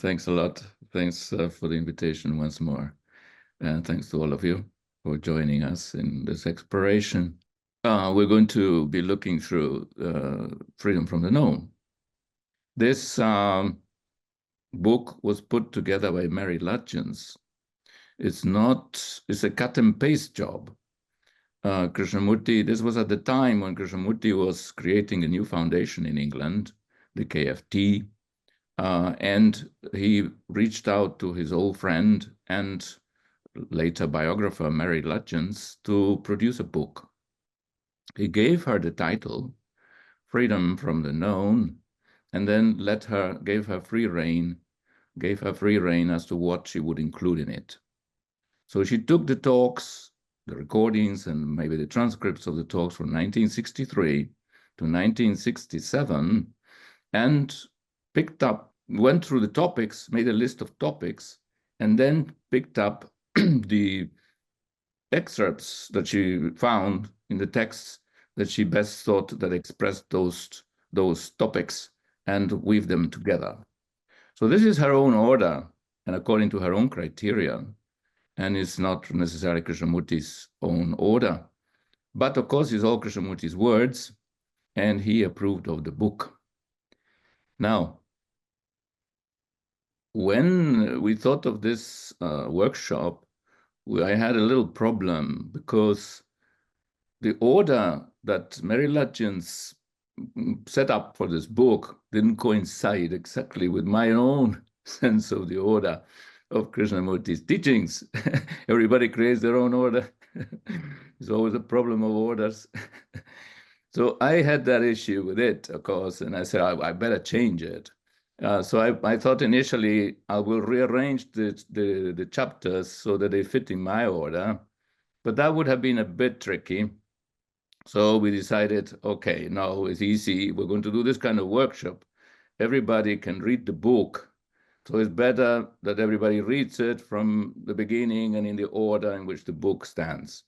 Thanks a lot. Thanks for the invitation once more. And thanks to all of you for joining us in this exploration. We're going to be looking through Freedom from the Known. This book was put together by Mary Lutyens. It's a cut and paste job. Krishnamurti, this was at the time when Krishnamurti was creating a new foundation in England, the KFT, and he reached out to his old friend and later biographer, Mary Lutyens, to produce a book. He gave her the title, Freedom from the Known, and then gave her free rein as to what she would include in it. So she took the talks, the recordings, and maybe the transcripts of the talks from 1963 to 1967, and went through the topics, made a list of topics, and then picked up the excerpts that she found in the texts that she best thought that expressed those topics and weave them together. So this is her own order and according to her own criteria, and it's not necessarily Krishnamurti's own order. But of course, it's all Krishnamurti's words, and he approved of the book. Now, when we thought of this workshop, I had a little problem because the order that Mary Lutyens set up for this book didn't coincide exactly with my own sense of the order of Krishnamurti's teachings. Everybody creates their own order. It's always a problem of orders. So I had that issue with it, of course, and I said, I better change it. So I thought initially I will rearrange the chapters so that they fit in my order, but that would have been a bit tricky. So we decided, okay, no, it's easy. We're going to do this kind of workshop. Everybody can read the book. So it's better that everybody reads it from the beginning and in the order in which the book stands.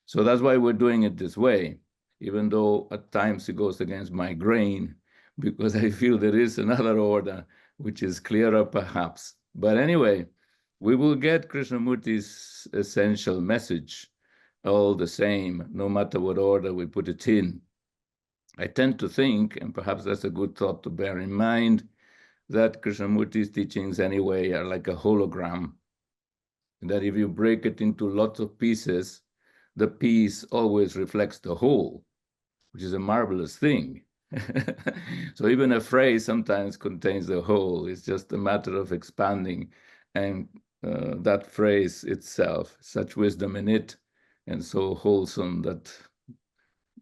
So that's why we're doing it this way, even though at times it goes against my grain, because I feel there is another order which is clearer perhaps. But anyway, we will get Krishnamurti's essential message all the same, no matter what order we put it in. I tend to think, and perhaps that's a good thought to bear in mind, that Krishnamurti's teachings anyway are like a hologram, that if you break it into lots of pieces, the piece always reflects the whole, which is a marvelous thing. So even a phrase sometimes contains the whole. It's just a matter of expanding, and that phrase itself, such wisdom in it, and so wholesome that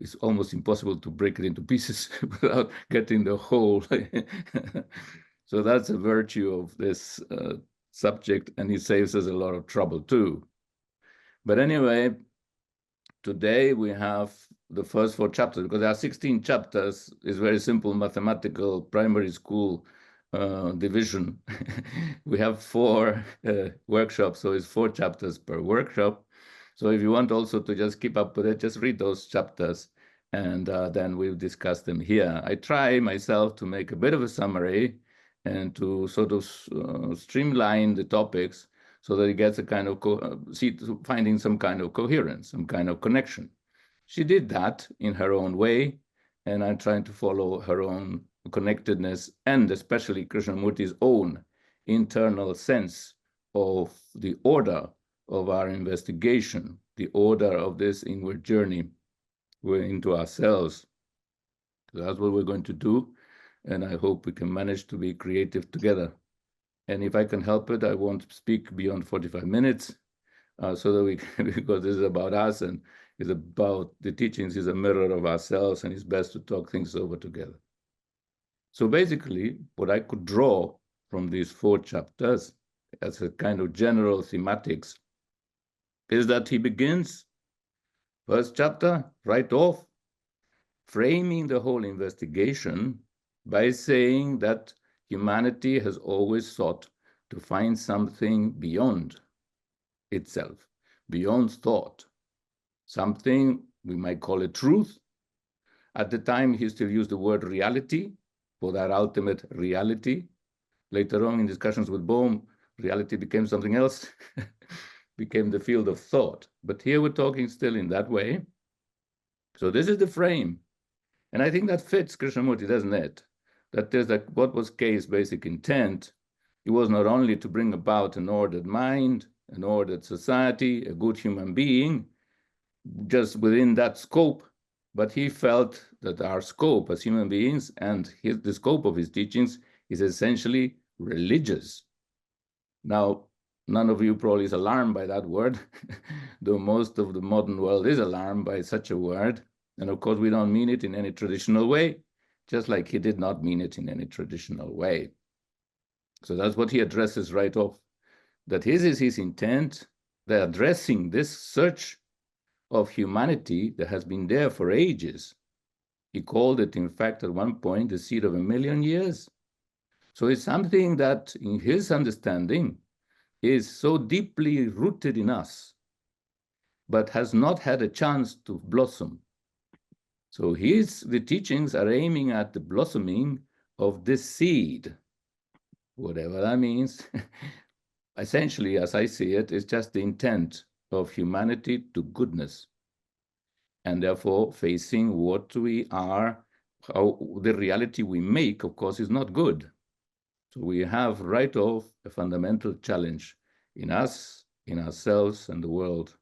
it's almost impossible to break it into pieces without getting the whole. So that's a virtue of this subject, and it saves us a lot of trouble too. But anyway, today we have the first 4 chapters, because there are 16 chapters. It's very simple mathematical primary school division. We have 4 workshops, so it's 4 chapters per workshop. So if you want also to just keep up with it, just read those chapters, and then we'll discuss them here. I try myself to make a bit of a summary and to sort of streamline the topics so that it gets a kind of, finding some kind of coherence, some kind of connection. She did that in her own way, and I'm trying to follow her own connectedness, and especially Krishnamurti's own internal sense of the order of our investigation, the order of this inward journey into ourselves. So that's what we're going to do, and I hope we can manage to be creative together. And if I can help it, I won't speak beyond 45 minutes, so that we can, because this is about us and is about the teachings, is a mirror of ourselves, and it's best to talk things over together. So basically, what I could draw from these 4 chapters as a kind of general thematics is that he begins, first chapter, right off, framing the whole investigation by saying that humanity has always sought to find something beyond itself, beyond thought, something we might call it truth. At the time, he still used the word reality for that ultimate reality, Later on in discussions with Bohm, reality became something else, became the field of thought. But here we're talking still in that way. So this is the frame. And I think that fits Krishnamurti, doesn't it? That is that what was K's basic intent. It was not only to bring about an ordered mind, an ordered society, a good human being, just within that scope, but he felt that our scope as human beings and the scope of his teachings is essentially religious. Now, none of you probably is alarmed by that word, though most of the modern world is alarmed by such a word. And of course, we don't mean it in any traditional way, just like he did not mean it in any traditional way. So that's what he addresses right off, that his is his intent. They're addressing this search of humanity that has been there for ages. He called it, in fact, at one point, the seed of 1,000,000 years. So it's something that, in his understanding, is so deeply rooted in us, but has not had a chance to blossom. So the teachings are aiming at the blossoming of this seed, whatever that means. Essentially, as I see it, is just the intent of humanity to goodness, and therefore facing what we are, how the reality we make, of course, is not good. So we have right off a fundamental challenge in us, in ourselves, and the world.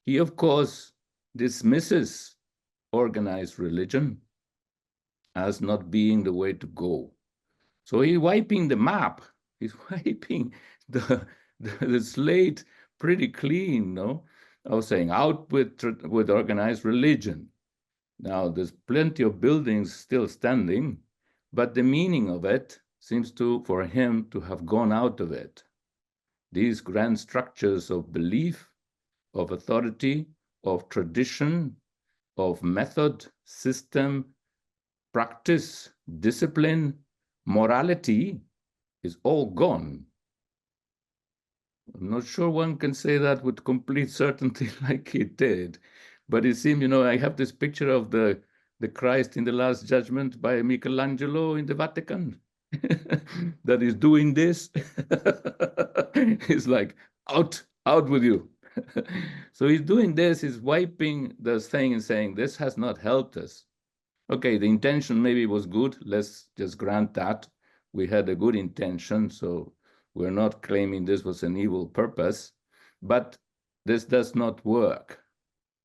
He, of course, dismisses organized religion as not being the way to go. So he's wiping the map. He's wiping the slate pretty clean, no? I was saying out with organized religion. Now, there's plenty of buildings still standing, but the meaning of it seems to, for him, to have gone out of it. These grand structures of belief, of authority, of tradition, of method, system, practice, discipline, morality is all gone. I'm not sure one can say that with complete certainty like he did, but it seemed, I have this picture of the Christ in the Last Judgment by Michelangelo in the Vatican that is doing this. He's like, out with you. So he's doing this, he's wiping the thing and saying, this has not helped us. Okay, the intention maybe was good. Let's just grant that. We had a good intention, so we're not claiming this was an evil purpose, but this does not work.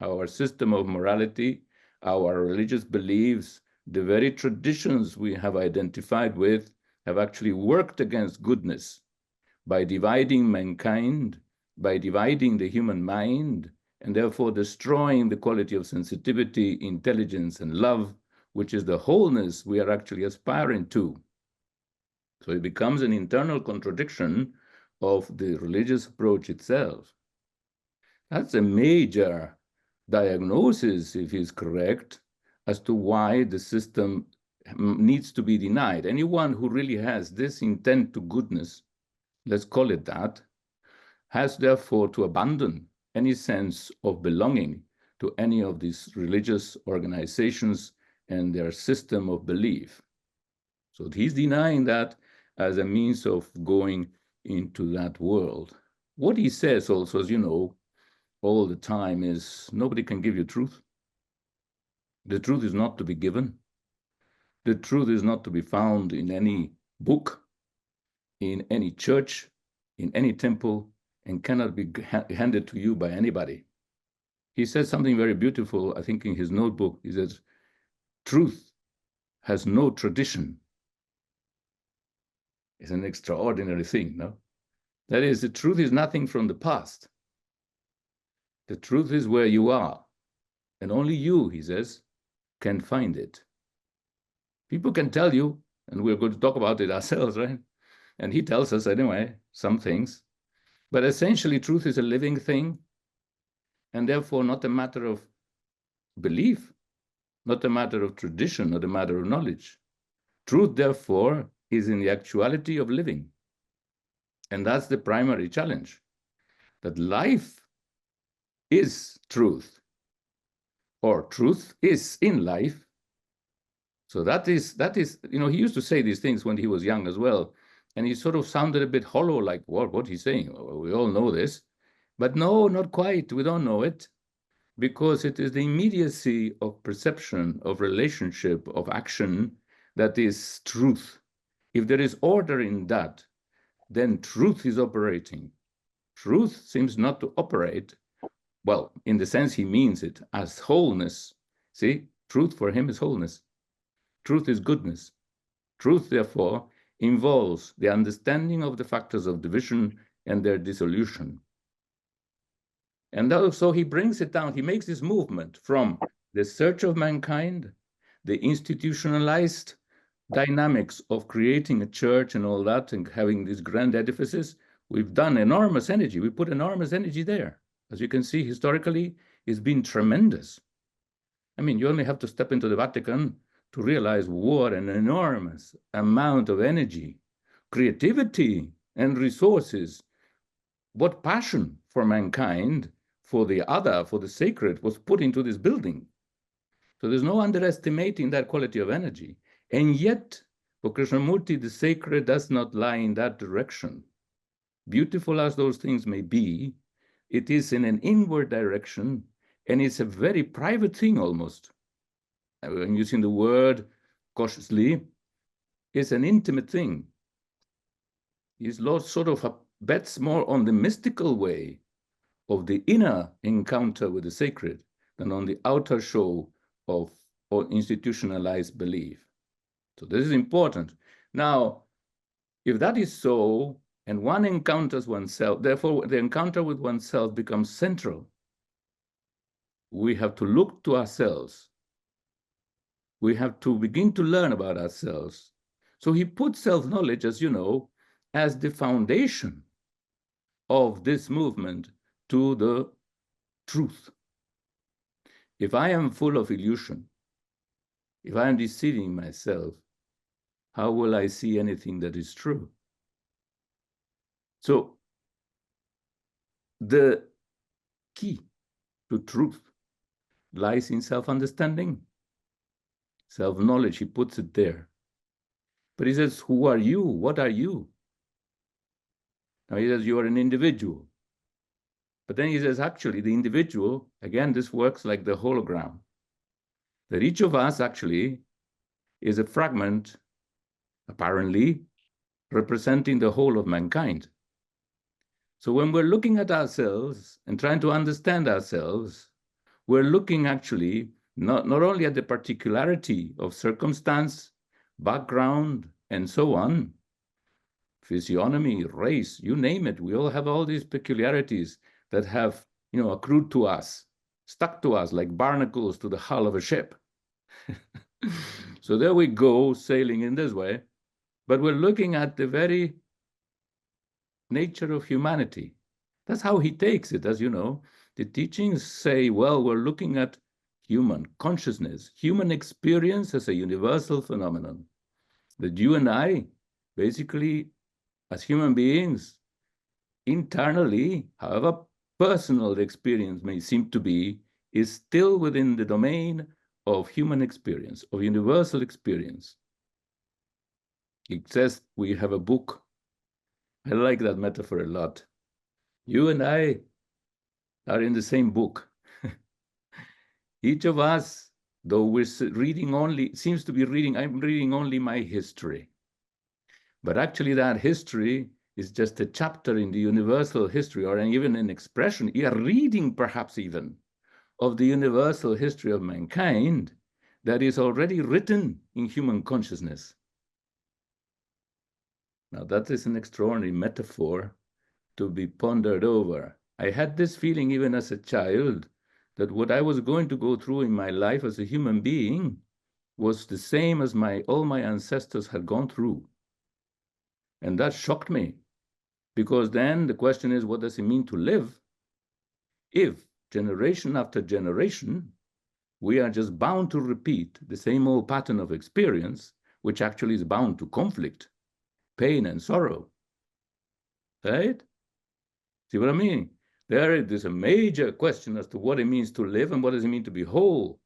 Our system of morality, our religious beliefs, the very traditions we have identified with have actually worked against goodness by dividing mankind, by dividing the human mind, and therefore destroying the quality of sensitivity, intelligence, and love, which is the wholeness we are actually aspiring to. So it becomes an internal contradiction of the religious approach itself. That's a major diagnosis, if he's correct, as to why the system needs to be denied. Anyone who really has this intent to goodness, let's call it that, has therefore to abandon any sense of belonging to any of these religious organizations and their system of belief. So he's denying that as a means of going into that world. What he says also, as you know, all the time is nobody can give you truth. The truth is not to be given. The truth is not to be found in any book, in any church, in any temple, and cannot be handed to you by anybody. He says something very beautiful, I think, in his notebook. He says, truth has no tradition. It's an extraordinary thing, no? That is, the truth is nothing from the past. The truth is where you are, and only you, he says, can find it. People can tell you, and we're going to talk about it ourselves, right? And he tells us anyway, some things. But essentially, truth is a living thing, and therefore not a matter of belief, not a matter of tradition, not a matter of knowledge. Truth, therefore, is in the actuality of living. And that's the primary challenge, that life is truth, or truth is in life. So that is, he used to say these things when he was young as well. And he sort of sounded a bit hollow, like, what he's saying? We all know this. But no, not quite. We don't know it, because it is the immediacy of perception, of relationship, of action that is truth. If there is order in that, then truth is operating. Truth seems not to operate, well, in the sense he means it, as wholeness. See, truth for him is wholeness. Truth is goodness. Truth, therefore, involves the understanding of the factors of division and their dissolution. And so he brings it down. He makes this movement from the search of mankind, the institutionalized dynamics of creating a church and all that, and having these grand edifices. We've done enormous energy. We put enormous energy there. As you can see, historically, it's been tremendous. I mean, you only have to step into the Vatican to realize what an enormous amount of energy, creativity, and resources, what passion for mankind, for the other, for the sacred, was put into this building. So there's no underestimating that quality of energy. And yet, for Krishnamurti, the sacred does not lie in that direction. Beautiful as those things may be, it is in an inward direction, and it's a very private thing almost. I'm using the word cautiously. It's an intimate thing. His Lord sort of bets more on the mystical way of the inner encounter with the sacred than on the outer show of institutionalized belief. So this is important. Now, if that is so, and one encounters oneself, therefore the encounter with oneself becomes central. We have to look to ourselves. We have to begin to learn about ourselves. So he puts self-knowledge, as you know, as the foundation of this movement to the truth. If I am full of illusion, if I am deceiving myself, how will I see anything that is true? So the key to truth lies in self-understanding, self-knowledge. He puts it there. But he says, who are you? What are you? Now he says, you are an individual. But then he says, actually, the individual, again, this works like the hologram, that each of us actually is a fragment, apparently, representing the whole of mankind. So when we're looking at ourselves and trying to understand ourselves, we're looking actually not only at the particularity of circumstance, background, and so on, physiognomy, race, you name it. We all have all these peculiarities that have, accrued to us, stuck to us like barnacles to the hull of a ship. So there we go, sailing in this way. But we're looking at the very nature of humanity. That's how he takes it, as you know. The teachings say, well, we're looking at human consciousness, human experience as a universal phenomenon. That you and I, basically, as human beings, internally, however personal the experience may seem to be, is still within the domain of human experience, of universal experience. It says we have a book. I like that metaphor a lot. You and I are in the same book. Each of us, though we're reading only, seems to be reading, I'm reading only my history. But actually that history is just a chapter in the universal history, or even an expression, a reading perhaps even, of the universal history of mankind that is already written in human consciousness. Now that is an extraordinary metaphor to be pondered over. I had this feeling even as a child that what I was going to go through in my life as a human being was the same as all my ancestors had gone through. And that shocked me, because then the question is, what does it mean to live if generation after generation we are just bound to repeat the same old pattern of experience, which actually is bound to conflict, pain, and sorrow? Right? See what I mean? There is a major question as to what it means to live and what does it mean to be whole.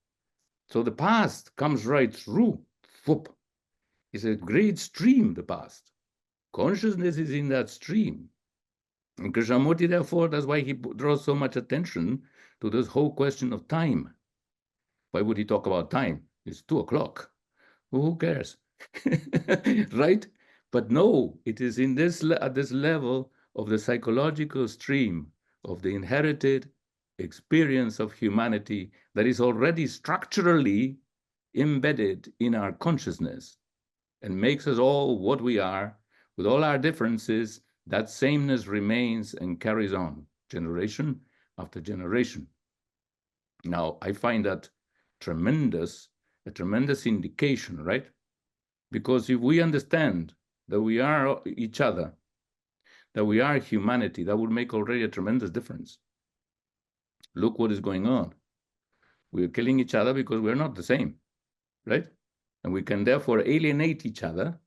So the past comes right through. Whoop. It's a great stream, the past. Consciousness is in that stream. And Krishnamurti, therefore, that's why he draws so much attention to this whole question of time. Why would he talk about time? It's 2 o'clock. Well, who cares? Right? But no, it is in this at this level of the psychological stream of the inherited experience of humanity that is already structurally embedded in our consciousness and makes us all what we are. With all our differences, that sameness remains and carries on generation after generation. Now, I find that a tremendous indication, right? Because if we understand that we are each other, that we are humanity, that would make already a tremendous difference. Look what is going on. We're killing each other because we're not the same, right? And we can therefore alienate each other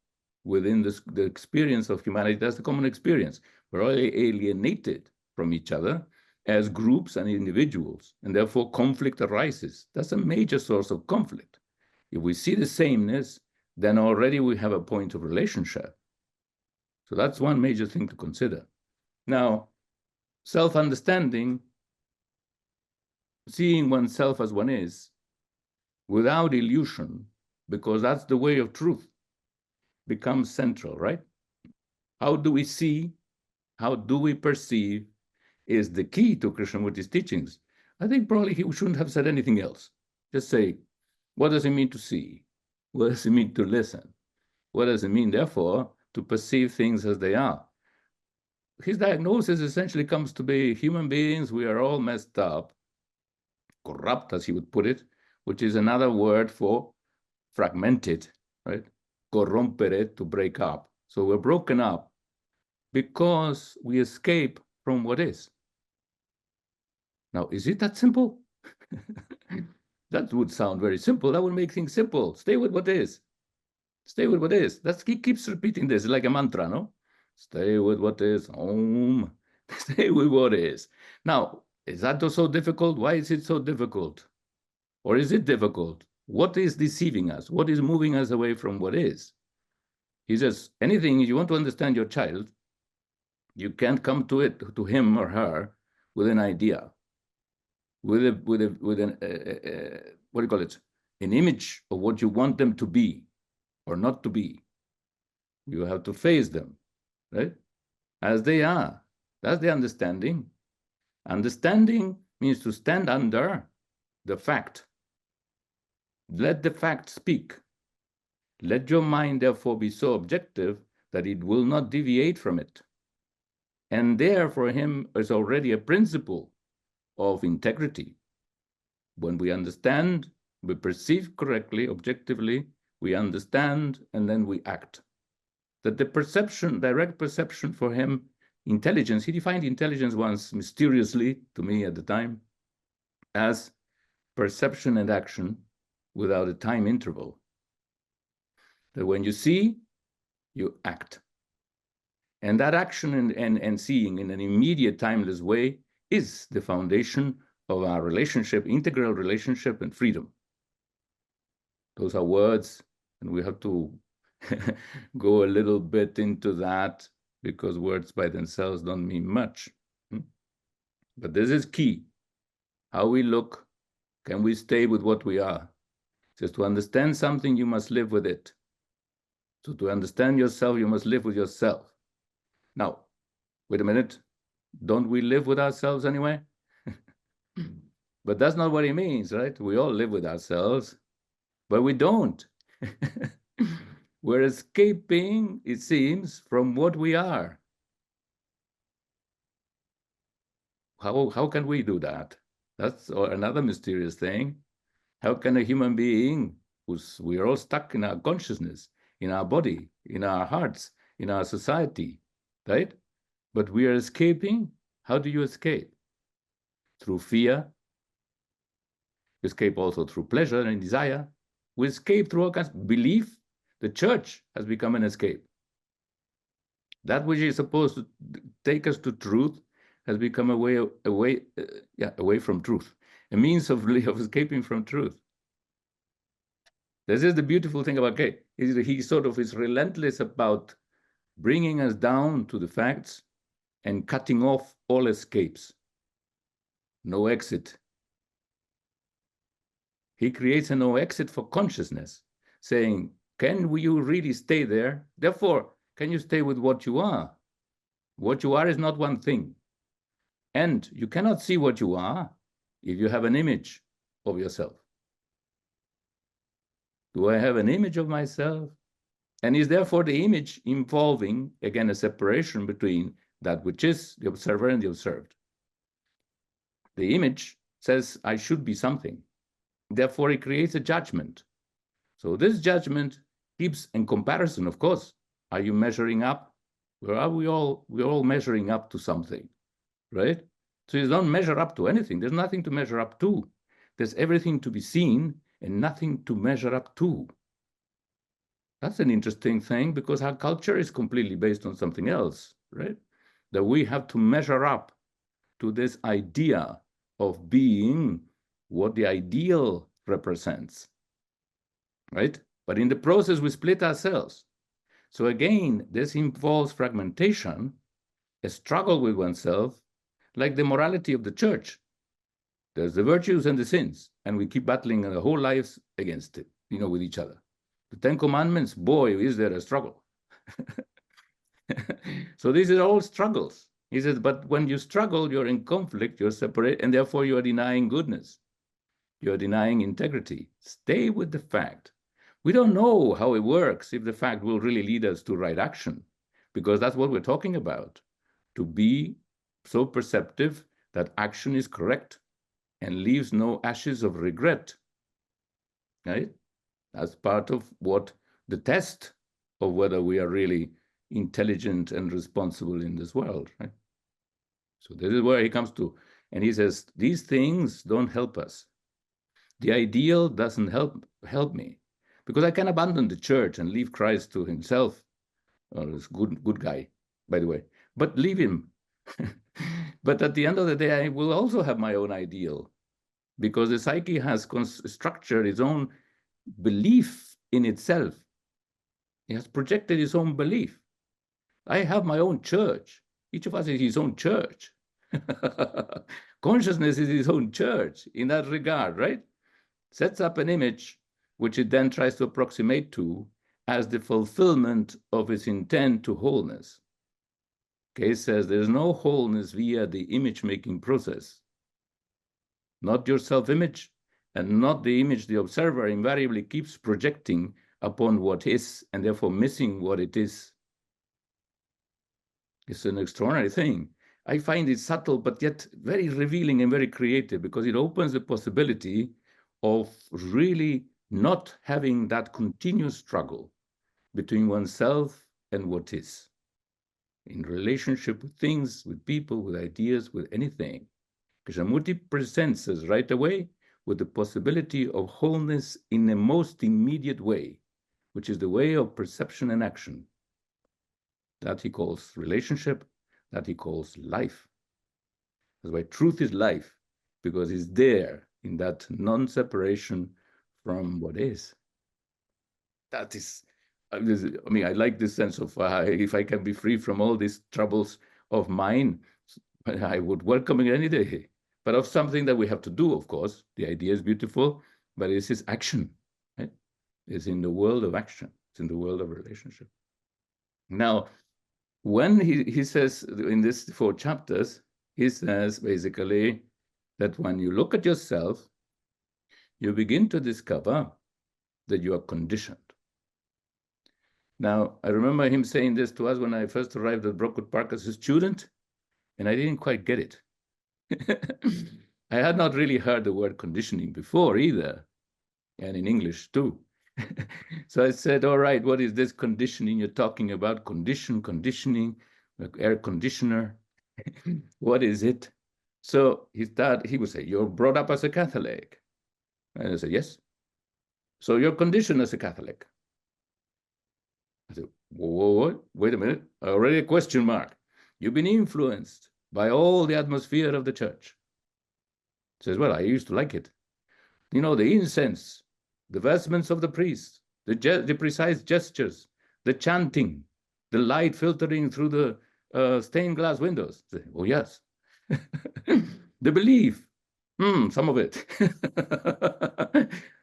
within the experience of humanity. That's the common experience. We're all alienated from each other as groups and individuals, and therefore conflict arises. That's a major source of conflict. If we see the sameness, then already we have a point of relationship. So that's one major thing to consider. Now, self-understanding, seeing oneself as one is, without illusion, because that's the way of truth, becomes central, right? How do we see? How do we perceive is the key to Krishnamurti's teachings. I think probably he shouldn't have said anything else. Just say, what does it mean to see? What does it mean to listen? What does it mean, therefore, to perceive things as they are? His diagnosis essentially comes to be human beings, we are all messed up, corrupt, as he would put it, which is another word for fragmented, right? Corrompere, to break up. So we're broken up because we escape from what is. Now, is it that simple? That would sound very simple. That would make things simple. Stay with what is. Stay with what is. He keeps repeating this like a mantra, no? Stay with what is. Om. Stay with what is. Now, is that so difficult? Why is it so difficult? Or is it difficult? What is deceiving us? What is moving us away from what is? He says, anything, you want to understand your child, you can't come to him or her with an idea, with an what do you call it? An image of what you want them to be or not to be. You have to face them, right? As they are. That's the understanding. Understanding means to stand under the fact. Let the fact speak. Let your mind, therefore, be so objective that it will not deviate from it. And there, for him, is already a principle of integrity. When we understand, we perceive correctly, objectively, we understand, and then we act. That the perception, direct perception for him, intelligence, he defined intelligence once mysteriously to me at the time as perception and action without a time interval. That when you see, you act. And that action and seeing in an immediate, timeless way is the foundation of our relationship, integral relationship and freedom. Those are words, and we have to go a little bit into that because words by themselves don't mean much. But this is key. How we look, can we stay with what we are? Just to understand something, you must live with it. So to understand yourself, you must live with yourself. Now, wait a minute. Don't we live with ourselves anyway? But that's not what he means, right? We all live with ourselves, but we don't. We're escaping, it seems, from what we are. How can we do that? That's another mysterious thing. How can a human being, we're all stuck in our consciousness, in our body, in our hearts, in our society, right? But we are escaping. How do you escape? Through fear. You escape also through pleasure and desire. We escape through all kinds of belief. The church has become an escape. That which is supposed to take us to truth has become away from truth, a means of escaping from truth. This is the beautiful thing about Kate. He sort of is relentless about bringing us down to the facts and cutting off all escapes. No exit. He creates a no exit for consciousness, saying, can you really stay there? Therefore, can you stay with what you are? What you are is not one thing. And you cannot see what you are if you have an image of yourself. Do I have an image of myself? And is therefore the image involving, again, a separation between that which is the observer and the observed. The image says, I should be something. Therefore, it creates a judgment. So this judgment keeps in comparison, of course. Are you measuring up? Or are we're all measuring up to something, right? So you don't measure up to anything. There's nothing to measure up to. There's everything to be seen and nothing to measure up to. That's an interesting thing, because our culture is completely based on something else, right? That we have to measure up to this idea of being what the ideal represents, right? But in the process, we split ourselves. So again, this involves fragmentation, a struggle with oneself, like the morality of the church. There's the virtues and the sins, and we keep battling our whole lives against it, with each other. The Ten Commandments, boy, is there a struggle. So these are all struggles. He says, but when you struggle, you're in conflict, you're separate, and therefore you are denying goodness. You're denying integrity. Stay with the fact. We don't know how it works, if the fact will really lead us to right action, because that's what we're talking about. To be so perceptive that action is correct and leaves no ashes of regret, right? That's part of what the test of whether we are really intelligent and responsible in this world, right? So this is where he comes to, and he says, these things don't help us. The ideal doesn't help me, because I can abandon the church and leave Christ to himself. Oh, this good guy, by the way, but leave him. But at the end of the day, I will also have my own ideal, because the psyche has structured its own belief in itself. It has projected its own belief. I have my own church. Each of us is his own church. Consciousness is his own church in that regard, right? Sets up an image which it then tries to approximate to as the fulfillment of its intent to wholeness. Okay, says there's no wholeness via the image-making process. Not your self-image, and not the image the observer invariably keeps projecting upon what is, and therefore missing what it is. It's an extraordinary thing. I find it subtle, but yet very revealing and very creative, because it opens the possibility of really not having that continuous struggle between oneself and what is, in relationship with things, with people, with ideas, with anything. Krishnamurti presents us right away with the possibility of wholeness in the most immediate way, which is the way of perception and action. That he calls relationship, that he calls life. That's why truth is life, because it's there in that non-separation from what is. That is, I mean, I like this sense of if I can be free from all these troubles of mine, I would welcome it any day. But of something that we have to do, of course. The idea is beautiful, but it's his action, right? It's in the world of action. It's in the world of relationship. Now, when he says in these 4 chapters, he says basically that when you look at yourself, you begin to discover that you are conditioned. Now, I remember him saying this to us when I first arrived at Brockwood Park as a student, and I didn't quite get it. I had not really heard the word conditioning before either, and in English too. So I said, all right, what is this conditioning you're talking about? Conditioning, like air conditioner. What is it? So he would say, you're brought up as a Catholic. And I said, yes. So you're conditioned as a Catholic. I said, whoa, wait a minute, already a question mark. You've been influenced by all the atmosphere of the church. He says, well, I used to like it. The incense, the vestments of the priest, the precise gestures, the chanting. the light filtering through the stained glass windows. Say, oh, yes. The belief, some of it.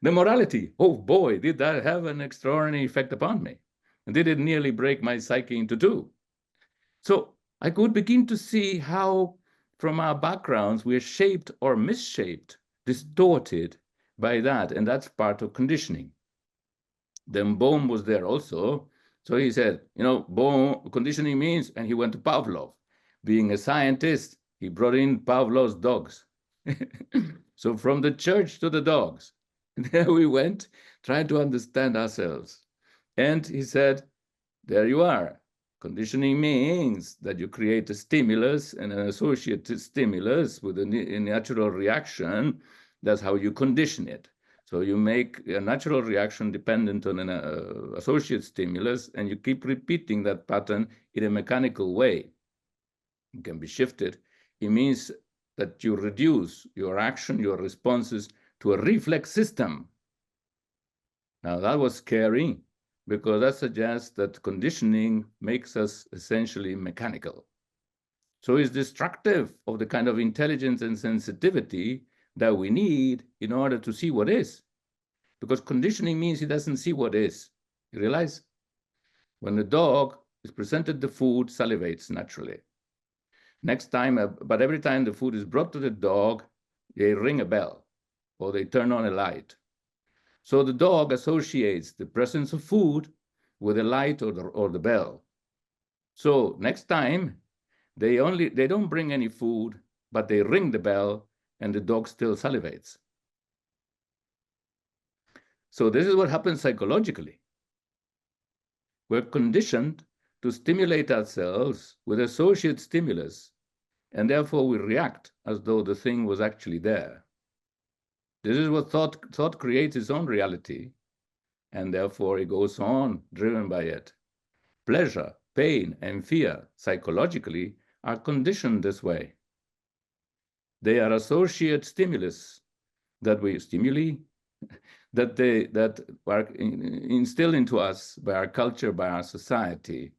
The morality, oh boy, did that have an extraordinary effect upon me. And did it nearly break my psyche into two? So I could begin to see how, from our backgrounds, we're shaped or misshaped, distorted by that. And that's part of conditioning. Then Bohm was there also. So he said, Bohm, conditioning means, and he went to Pavlov. Being a scientist, he brought in Pavlov's dogs. So from the church to the dogs, there we went, trying to understand ourselves. And he said, there you are. Conditioning means that you create a stimulus and an associated stimulus with a natural reaction. That's how you condition it. So you make a natural reaction dependent on an associate stimulus, and you keep repeating that pattern in a mechanical way. It can be shifted. It means that you reduce your action, your responses to a reflex system. Now that was scary, because that suggests that conditioning makes us essentially mechanical. So it's destructive of the kind of intelligence and sensitivity that we need in order to see what is. Because conditioning means he doesn't see what is. You realize? When the dog is presented the food, salivates naturally. Next time, but every time the food is brought to the dog, they ring a bell or they turn on a light. So the dog associates the presence of food with a light or the bell. So next time, they don't bring any food, but they ring the bell and the dog still salivates. So this is what happens psychologically. We're conditioned to stimulate ourselves with associate stimulus, and therefore we react as though the thing was actually there. This is what thought creates its own reality, and therefore it goes on driven by it. Pleasure, pain, and fear psychologically are conditioned this way. They are associate stimulus that are instilled into us by our culture, by our society.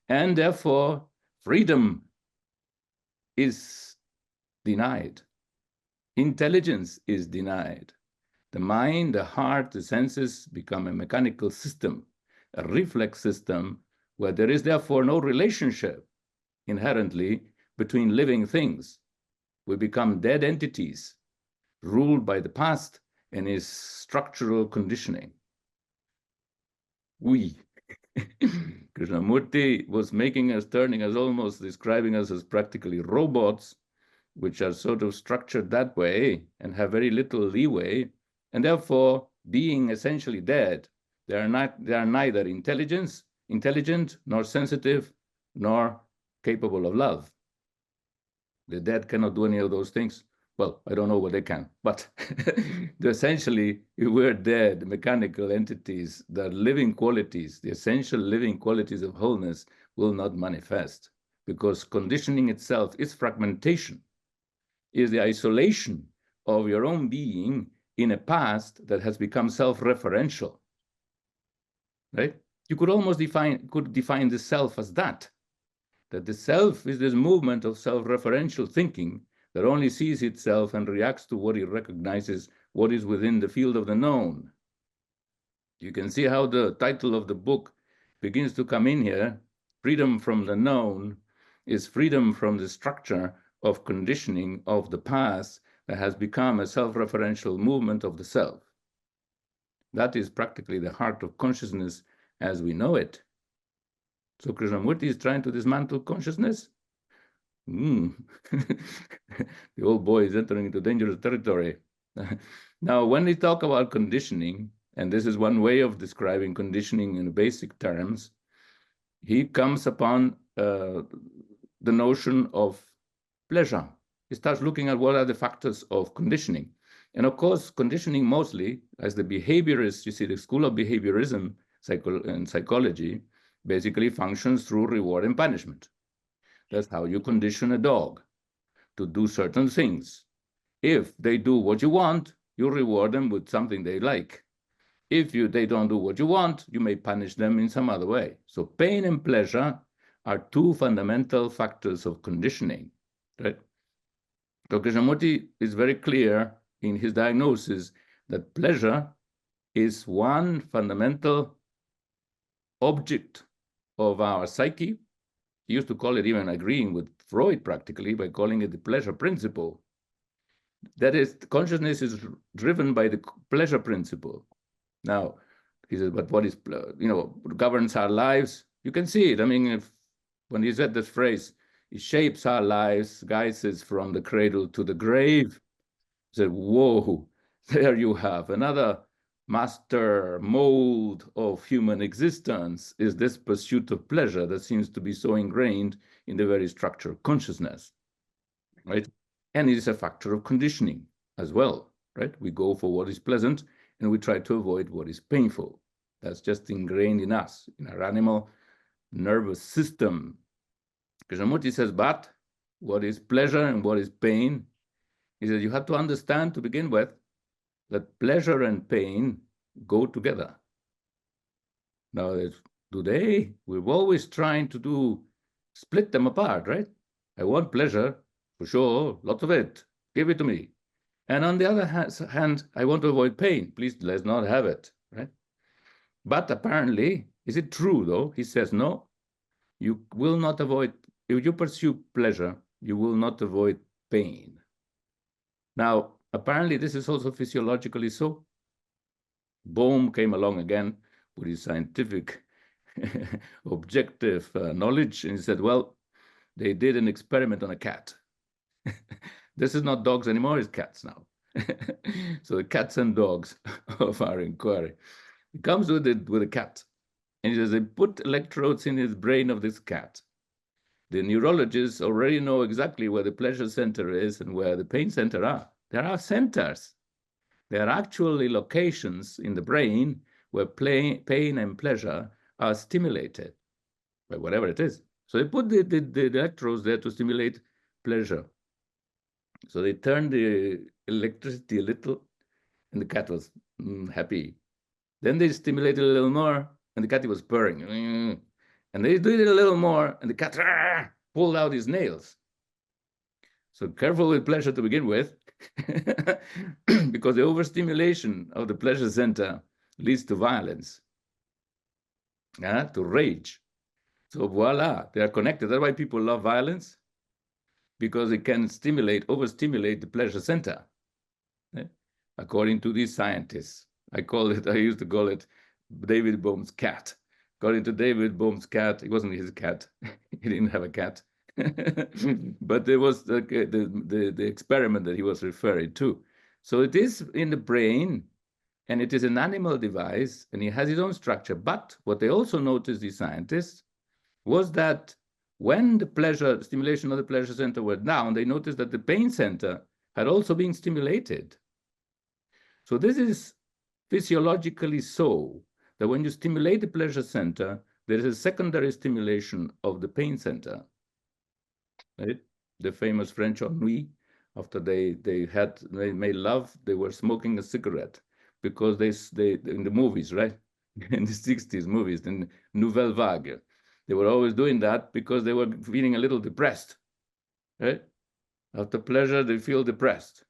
And therefore, freedom is denied. Intelligence is denied. The mind, the heart, the senses become a mechanical system, a reflex system, where there is therefore no relationship inherently between living things. We become dead entities, ruled by the past and its structural conditioning. Krishnamurti was turning us almost, describing us as practically robots, which are sort of structured that way and have very little leeway, and therefore being essentially dead. They are neither intelligent, nor sensitive, nor capable of love. The dead cannot do any of those things. Well, I don't know what they can, but essentially, we're dead mechanical entities. The living qualities, the essential living qualities of wholeness will not manifest, because conditioning itself is fragmentation, is the isolation of your own being in a past that has become self-referential, right? You could almost define the self as that the self is this movement of self-referential thinking that only sees itself and reacts to what it recognizes, what is within the field of the known. You can see how the title of the book begins to come in here. Freedom from the known is freedom from the structure of conditioning of the past that has become a self-referential movement of the self. That is practically the heart of consciousness as we know it. So Krishnamurti is trying to dismantle consciousness. The old boy is entering into dangerous territory. Now, when we talk about conditioning, and this is one way of describing conditioning in basic terms, he comes upon the notion of pleasure. He starts looking at what are the factors of conditioning. And of course, conditioning mostly, as the behaviorists, you see, the school of behaviorism and psychology basically functions through reward and punishment. That's how you condition a dog to do certain things. If they do what you want, you reward them with something they like. If they don't do what you want, you may punish them in some other way. So pain and pleasure are two fundamental factors of conditioning, right? So Krishnamurti is very clear in his diagnosis that pleasure is one fundamental object of our psyche. He used to call it, even agreeing with Freud practically, by calling it the pleasure principle. That is, consciousness is driven by the pleasure principle. Now, he says, but what is, governs our lives? You can see it. I mean, when he said this phrase, it shapes our lives, guides us from the cradle to the grave. He said, whoa, there you have another master mold of human existence, is this pursuit of pleasure that seems to be so ingrained in the very structure of consciousness, right? And it is a factor of conditioning as well, right? We go for what is pleasant and we try to avoid what is painful. That's just ingrained in us, in our animal nervous system. Krishnamurti says, but what is pleasure and what is pain? He says, you have to understand to begin with that pleasure and pain go together. Now, today, we're always trying to split them apart, right? I want pleasure, for sure, lots of it. Give it to me. And on the other hand, I want to avoid pain. Please, let's not have it, right? But apparently, is it true, though? He says, no, you will not avoid, if you pursue pleasure, you will not avoid pain. Now, apparently, this is also physiologically so. Bohm came along again with his scientific, objective knowledge, and he said, well, they did an experiment on a cat. This is not dogs anymore, it's cats now. So the cats and dogs of our inquiry. He comes with a cat, and he says, they put electrodes in his brain of this cat. The neurologists already know exactly where the pleasure center is and where the pain center are. There are centers. There are actually locations in the brain where pain and pleasure are stimulated by whatever it is. So they put the electrodes there to stimulate pleasure. So they turned the electricity a little, and the cat was happy. Then they stimulated a little more, and the cat was purring. And they did it a little more, and the cat pulled out his nails. So careful with pleasure to begin with, because the overstimulation of the pleasure center leads to violence, to rage. So voila, they are connected. That's why people love violence, because it can overstimulate the pleasure center, according to these scientists. I used to call it David Bohm's cat. According to David Bohm's cat, it wasn't his cat. He didn't have a cat. But there was the experiment that he was referring to. So it is in the brain, and it is an animal device, and it has its own structure. But what they also noticed, the scientists, was that when the stimulation of the pleasure center went down, they noticed that the pain center had also been stimulated. So this is physiologically so, that when you stimulate the pleasure center, there is a secondary stimulation of the pain center. Right? The famous French ennui, after they made love, they were smoking a cigarette, because they in the movies, right? In the 60s movies, in Nouvelle Vague, they were always doing that because they were feeling a little depressed, right? After pleasure, they feel depressed.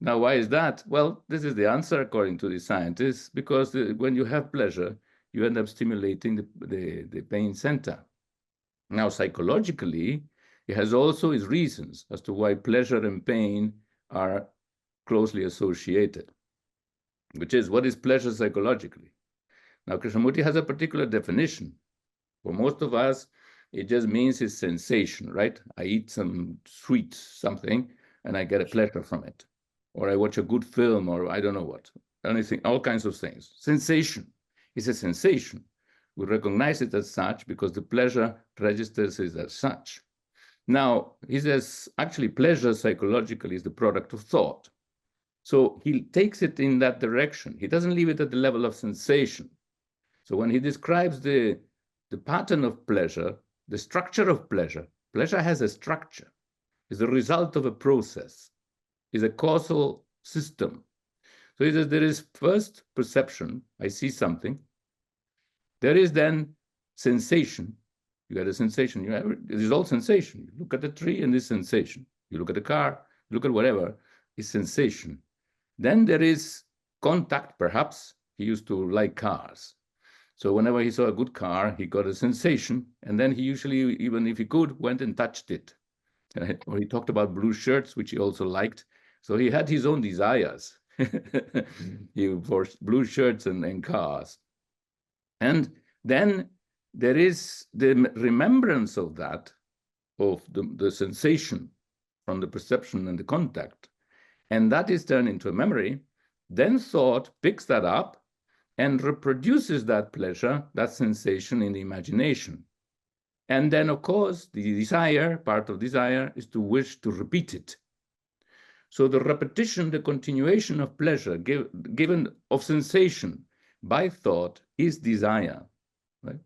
Now, why is that? Well, this is the answer according to the scientists, because when you have pleasure, you end up stimulating the pain center. Now, psychologically, it has also its reasons as to why pleasure and pain are closely associated, which is, what is pleasure psychologically? Now, Krishnamurti has a particular definition. For most of us, it just means it's sensation, right? I eat some sweet something and I get a pleasure from it. Or I watch a good film, or I don't know what, anything, all kinds of things. Sensation is a sensation. We recognize it as such because the pleasure registers it as such. Now, he says, actually, pleasure psychologically is the product of thought. So he takes it in that direction. He doesn't leave it at the level of sensation. So when he describes the pattern of pleasure, the structure of pleasure, pleasure has a structure, is the result of a process, is a causal system. So he says there is first perception, I see something. There is then sensation. You get a sensation. It is all sensation. You look at the tree and this sensation. You look at the car, you look at whatever, it's sensation. Then there is contact, perhaps. He used to like cars. So whenever he saw a good car, he got a sensation. And then he usually, even if he could, went and touched it. Or he talked about blue shirts, which he also liked. So he had his own desires for blue shirts and cars. And then there is the remembrance of that, of the sensation from the perception and the contact. And that is turned into a memory. Then thought picks that up and reproduces that pleasure, that sensation in the imagination. And then, of course, the desire, part of desire, is to wish to repeat it. So the repetition, the continuation of pleasure, given of sensation by thought, is desire, right?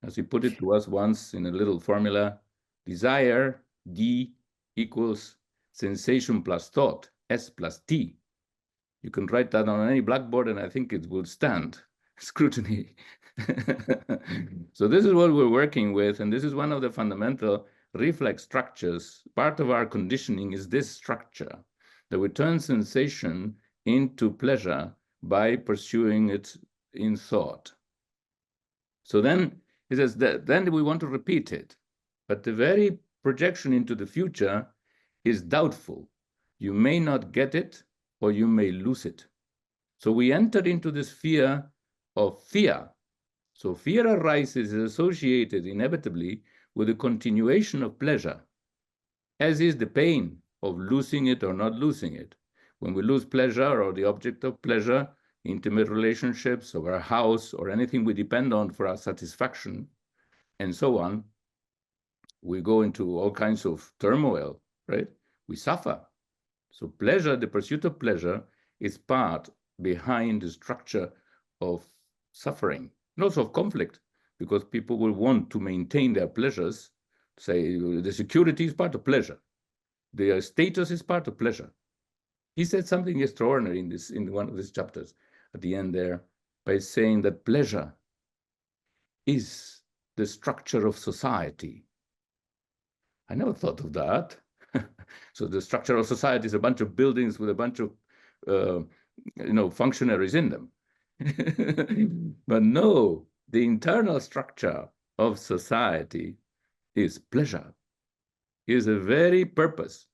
As he put it to us once in a little formula, desire, D equals sensation plus thought, S plus T. You can write that on any blackboard and I think it will stand scrutiny. So this is what we're working with, and this is one of the fundamental reflex structures. Part of our conditioning is this structure, that we turn sensation into pleasure by pursuing it in thought. So then he says that then we want to repeat it, but the very projection into the future is doubtful. You may not get it, or you may lose it. So we enter into this sphere of fear. So fear arises, is associated inevitably with the continuation of pleasure, as is the pain of losing it or not losing it. When we lose pleasure or the object of pleasure, intimate relationships or our house or anything we depend on for our satisfaction, and so on, we go into all kinds of turmoil, right? We suffer. So pleasure, the pursuit of pleasure, is part behind the structure of suffering, and also of conflict, because people will want to maintain their pleasures. Say the security is part of pleasure. Their status is part of pleasure. He said something extraordinary in one of these chapters at the end there, by saying that pleasure is the structure of society. I never thought of that. So the structure of society is a bunch of buildings with a bunch of functionaries in them. But no, the internal structure of society is pleasure, is a very purpose.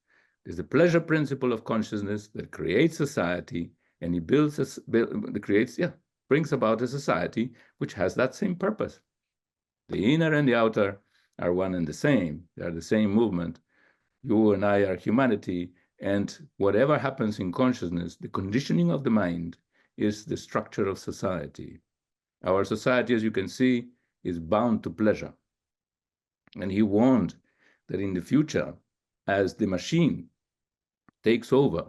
It's the pleasure principle of consciousness that creates society, and he brings about a society which has that same purpose. The inner and the outer are one and the same. They are the same movement. You and I are humanity, and whatever happens in consciousness, the conditioning of the mind is the structure of society. Our society, as you can see, is bound to pleasure. And he warned that in the future, as the machine takes over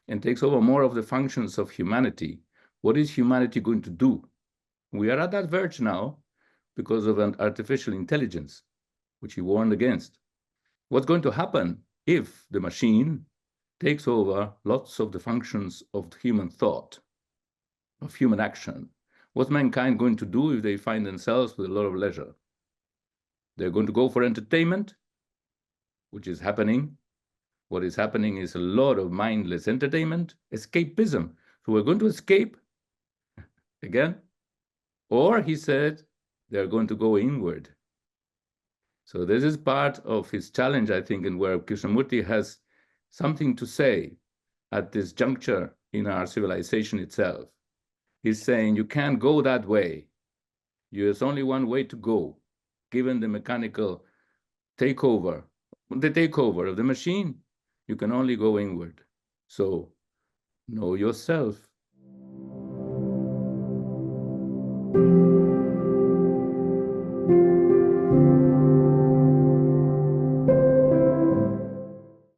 and takes over more of the functions of humanity, what is humanity going to do? We are at that verge now because of an artificial intelligence, which he warned against. What's going to happen if the machine takes over lots of the functions of human thought, of human action? What's mankind going to do if they find themselves with a lot of leisure? They're going to go for entertainment, which is happening. What is happening is a lot of mindless entertainment, escapism. So we're going to escape again. Or, he said, they're going to go inward. So this is part of his challenge, I think, and where Krishnamurti has something to say at this juncture in our civilization itself. He's saying you can't go that way. There's only one way to go, given the mechanical takeover, the takeover of the machine. You can only go inward. So know yourself.